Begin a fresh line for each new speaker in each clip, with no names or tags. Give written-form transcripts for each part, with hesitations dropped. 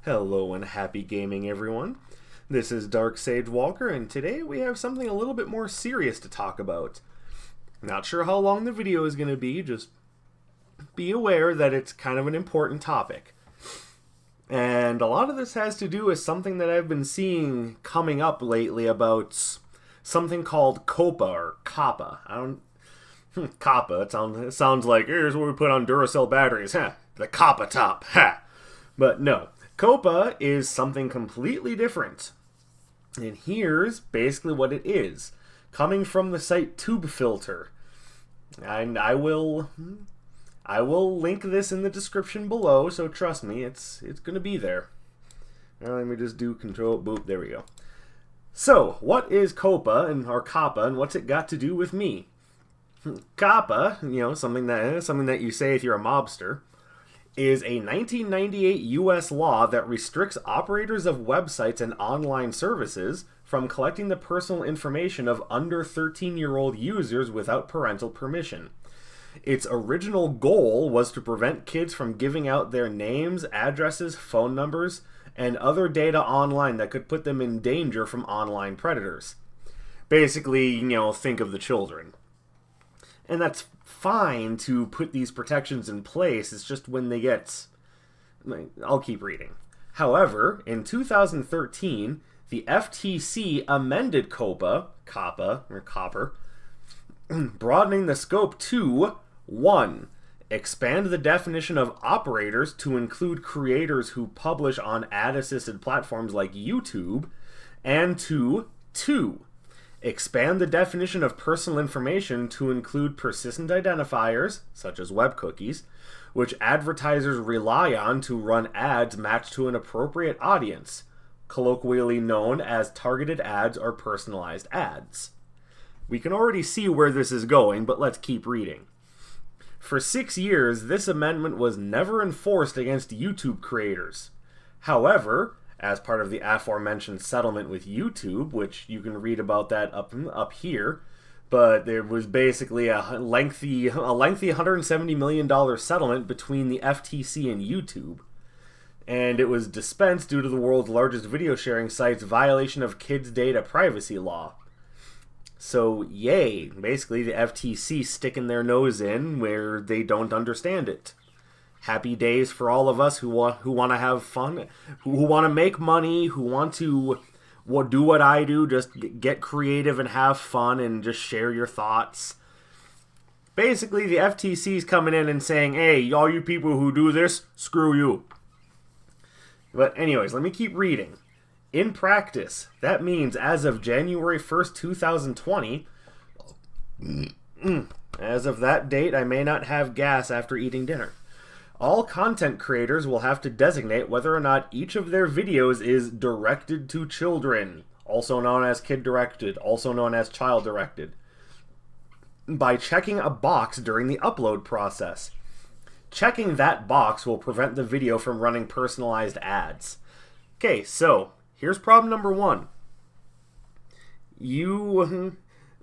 Hello and happy gaming, everyone. This is Dark Sage Walker, and today we have something a little bit more serious to talk about. Not sure how long the video is going to be, just be aware that it's kind of an important topic. And a lot of this has to do with something that I've been seeing coming up lately about something called COPPA or COPPA. COPPA, it sounds like, here's what we put on Duracell batteries, the COPPA top, But no, COPPA is something completely different. And here's basically what it is. Coming from the site TubeFilter. And I will link this in the description below, so trust me, it's going to be there. Now let me just do control, boop, there we go. So, what is COPPA, or COPPA, and what's it got to do with me? COPPA, something that you say if you're a mobster, is a 1998 U.S. law that restricts operators of websites and online services from collecting the personal information of under 13-year-old users without parental permission. Its original goal was to prevent kids from giving out their names, addresses, phone numbers, and other data online that could put them in danger from online predators. Basically, think of the children. And that's fine to put these protections in place, it's just when they get... I'll keep reading. However, in 2013, the FTC amended COPPA, broadening the scope to 1. Expand the definition of operators to include creators who publish on ad-assisted platforms like YouTube, and 2. Expand the definition of personal information to include persistent identifiers, such as web cookies, which advertisers rely on to run ads matched to an appropriate audience, colloquially known as targeted ads or personalized ads. We can already see where this is going, but let's keep reading. For 6 years, this amendment was never enforced against YouTube creators. However, as part of the aforementioned settlement with YouTube, which you can read about that up here, but there was basically a lengthy $170 million settlement between the FTC and YouTube, and it was dispensed due to the world's largest video sharing site's violation of kids' data privacy law. So, yay, basically the FTC sticking their nose in where they don't understand it. Happy days for all of us who want to have fun, who want to make money, who want to do what I do, just get creative and have fun and just share your thoughts. Basically, the FTC is coming in and saying, hey, all you people who do this, screw you. But anyways, let me keep reading. In practice, that means as of January 1st, 2020, as of that date, I may not have gas after eating dinner. All content creators will have to designate whether or not each of their videos is directed to children, also known as kid-directed, also known as child-directed, by checking a box during the upload process. Checking that box will prevent the video from running personalized ads. Okay, so here's problem number 1. I'm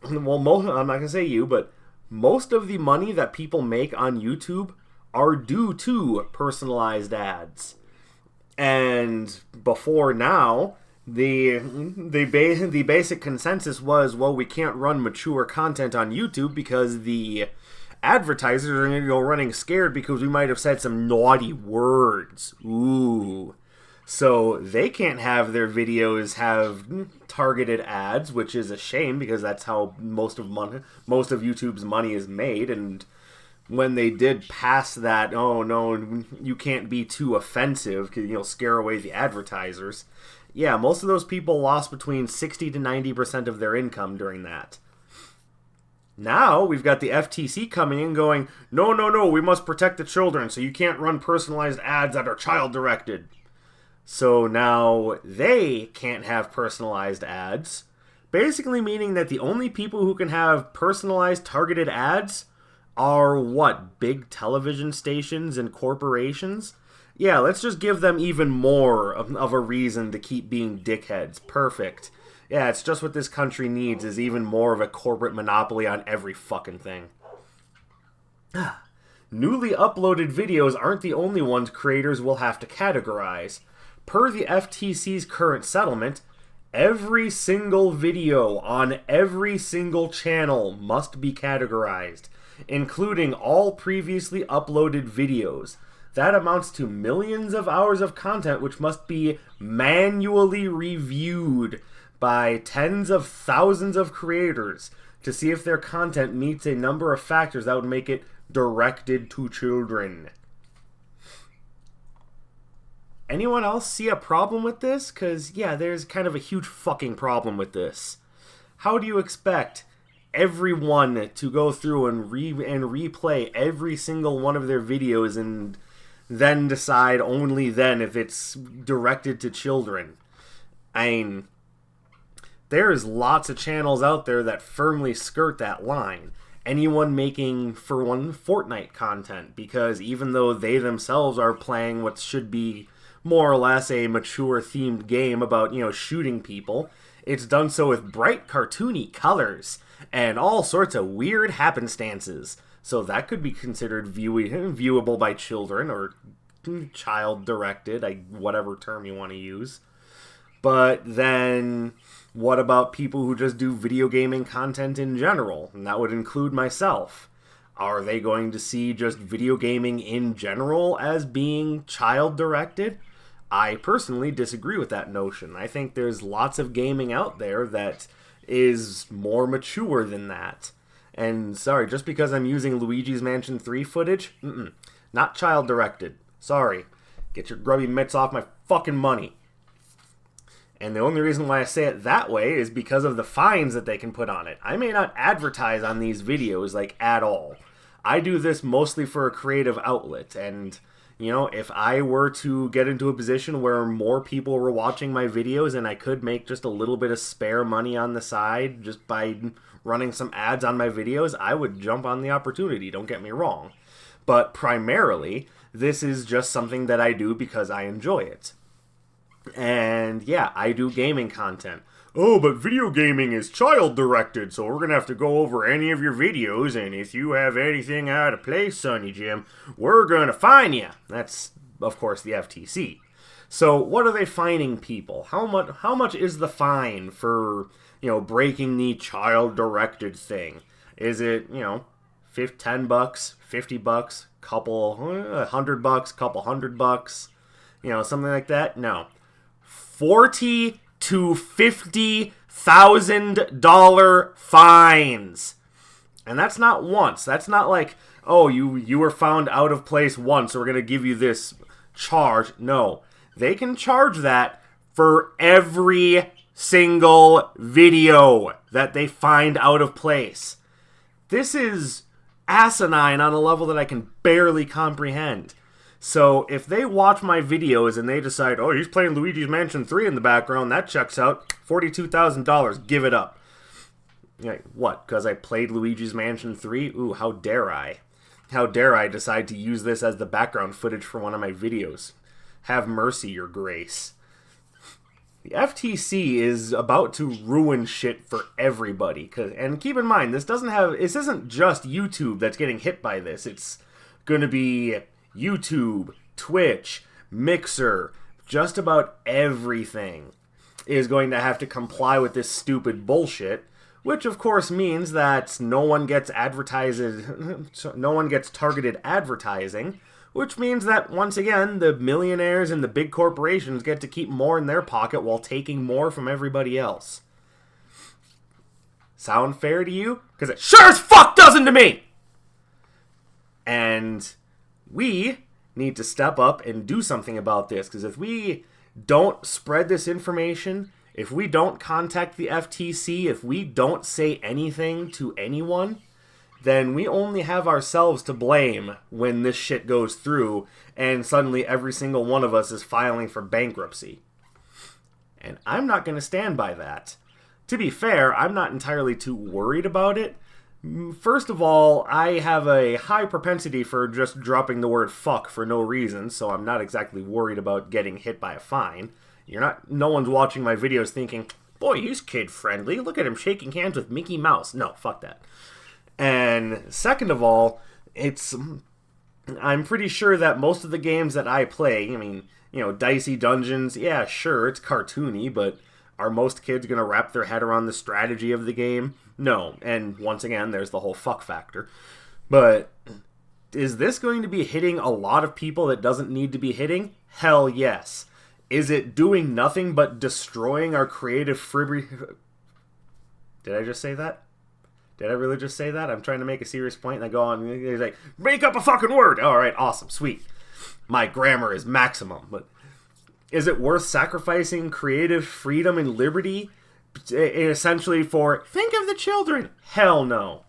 not going to say you, but most of the money that people make on YouTube are due to personalized ads. And before now, the basic consensus was, well, we can't run mature content on YouTube because the advertisers are going to go running scared because we might have said some naughty words. Ooh. So they can't have their videos have targeted ads, which is a shame because that's how most of YouTube's money is made. And when they did pass that, oh no, you can't be too offensive because you'll scare away the advertisers. Yeah, most of those people lost between 60 to 90% of their income during that. Now we've got the FTC coming in going, no, we must protect the children, so you can't run personalized ads that are child-directed. So now they can't have personalized ads, basically meaning that the only people who can have personalized targeted ads are what? Big television stations and corporations? Yeah, let's just give them even more of a reason to keep being dickheads. Perfect. Yeah, it's just what this country needs is even more of a corporate monopoly on every fucking thing. Newly uploaded videos aren't the only ones creators will have to categorize. per the FTC's current settlement, every single video on every single channel must be categorized, including all previously uploaded videos. That amounts to millions of hours of content which must be manually reviewed by tens of thousands of creators to see if their content meets a number of factors that would make it directed to children. Anyone else see a problem with this? Because, yeah, there's kind of a huge fucking problem with this. How do you expect everyone to go through and replay every single one of their videos and then decide only then if it's directed to children? I mean, there's lots of channels out there that firmly skirt that line. Anyone making, for one, Fortnite content, because even though they themselves are playing what should be more or less a mature themed game about, shooting people, it's done so with bright cartoony colors and all sorts of weird happenstances. So that could be considered viewable by children or child-directed, whatever term you want to use. But then what about people who just do video gaming content in general? And that would include myself. Are they going to see just video gaming in general as being child-directed? I personally disagree with that notion. I think there's lots of gaming out there that is more mature than that. And sorry, just because I'm using Luigi's Mansion 3 footage, not child-directed. Sorry. Get your grubby mitts off my fucking money. And the only reason why I say it that way is because of the fines that they can put on it. I may not advertise on these videos, at all. I do this mostly for a creative outlet, and if I were to get into a position where more people were watching my videos and I could make just a little bit of spare money on the side just by running some ads on my videos, I would jump on the opportunity, don't get me wrong. But primarily, this is just something that I do because I enjoy it. And yeah, I do gaming content. Oh, but video gaming is child-directed, so we're going to have to go over any of your videos, and if you have anything out of place, Sonny Jim, we're going to fine you. That's, of course, the FTC. So what are they fining people? How much is the fine for, breaking the child-directed thing? Is it, $10, $50, couple $100, couple $100, something like that? No. $40,000 to $50,000 fines. And that's not once. That's not like, oh, you were found out of place once, so we're going to give you this charge. No. They can charge that for every single video that they find out of place. This is asinine on a level that I can barely comprehend. So if they watch my videos and they decide, oh, he's playing Luigi's Mansion 3 in the background, that checks out, $42,000, give it up. What, because I played Luigi's Mansion 3? Ooh, how dare I? How dare I decide to use this as the background footage for one of my videos? Have mercy, your grace. The FTC is about to ruin shit for everybody. And keep in mind, this isn't just YouTube that's getting hit by this. It's going to be YouTube, Twitch, Mixer, just about everything is going to have to comply with this stupid bullshit, which of course means that no one gets targeted advertising, which means that once again the millionaires and the big corporations get to keep more in their pocket while taking more from everybody else. Sound fair to you? Because it sure as fuck doesn't to me! And we need to step up and do something about this, because if we don't spread this information, if we don't contact the FTC, if we don't say anything to anyone, then we only have ourselves to blame when this shit goes through and suddenly every single one of us is filing for bankruptcy. And I'm not going to stand by that. To be fair, I'm not entirely too worried about it. First of all, I have a high propensity for just dropping the word fuck for no reason, so I'm not exactly worried about getting hit by a fine. No one's watching my videos thinking, boy, he's kid-friendly, look at him shaking hands with Mickey Mouse. No, fuck that. And second of all, I'm pretty sure that most of the games that I play, Dicey Dungeons, yeah, sure, it's cartoony, but are most kids going to wrap their head around the strategy of the game? No. And once again, there's the whole fuck factor. But is this going to be hitting a lot of people that doesn't need to be hitting? Hell yes. Is it doing nothing but destroying our creative Did I just say that? Did I really just say that? I'm trying to make a serious point and I go on, he's like, make up a fucking word! Alright, awesome, sweet. My grammar is maximum, but is it worth sacrificing creative freedom and liberty essentially for, think of the children? Hell no.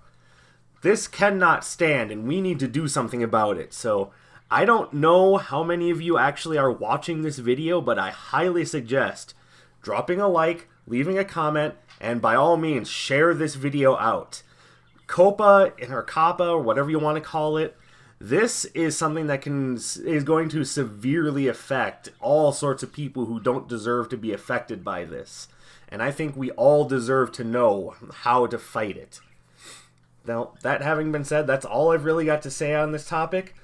This cannot stand, and we need to do something about it. So, I don't know how many of you actually are watching this video, but I highly suggest dropping a like, leaving a comment, and by all means, share this video out. COPPA, or COPPA, or whatever you want to call it, this is something that is going to severely affect all sorts of people who don't deserve to be affected by this. And I think we all deserve to know how to fight it. Now, that having been said, that's all I've really got to say on this topic.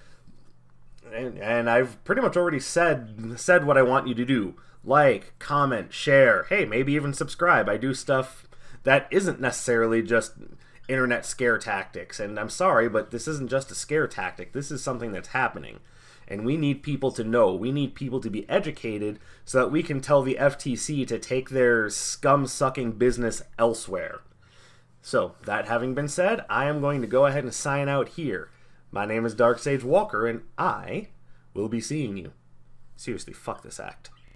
And I've pretty much already said what I want you to do. Like, comment, share, hey, maybe even subscribe. I do stuff that isn't necessarily just internet scare tactics. And I'm sorry, but this isn't just a scare tactic. This is something that's happening. And we need people to know. We need people to be educated so that we can tell the FTC to take their scum-sucking business elsewhere. So, that having been said, I am going to go ahead and sign out here. My name is Dark Sage Walker, and I will be seeing you. Seriously, fuck this act.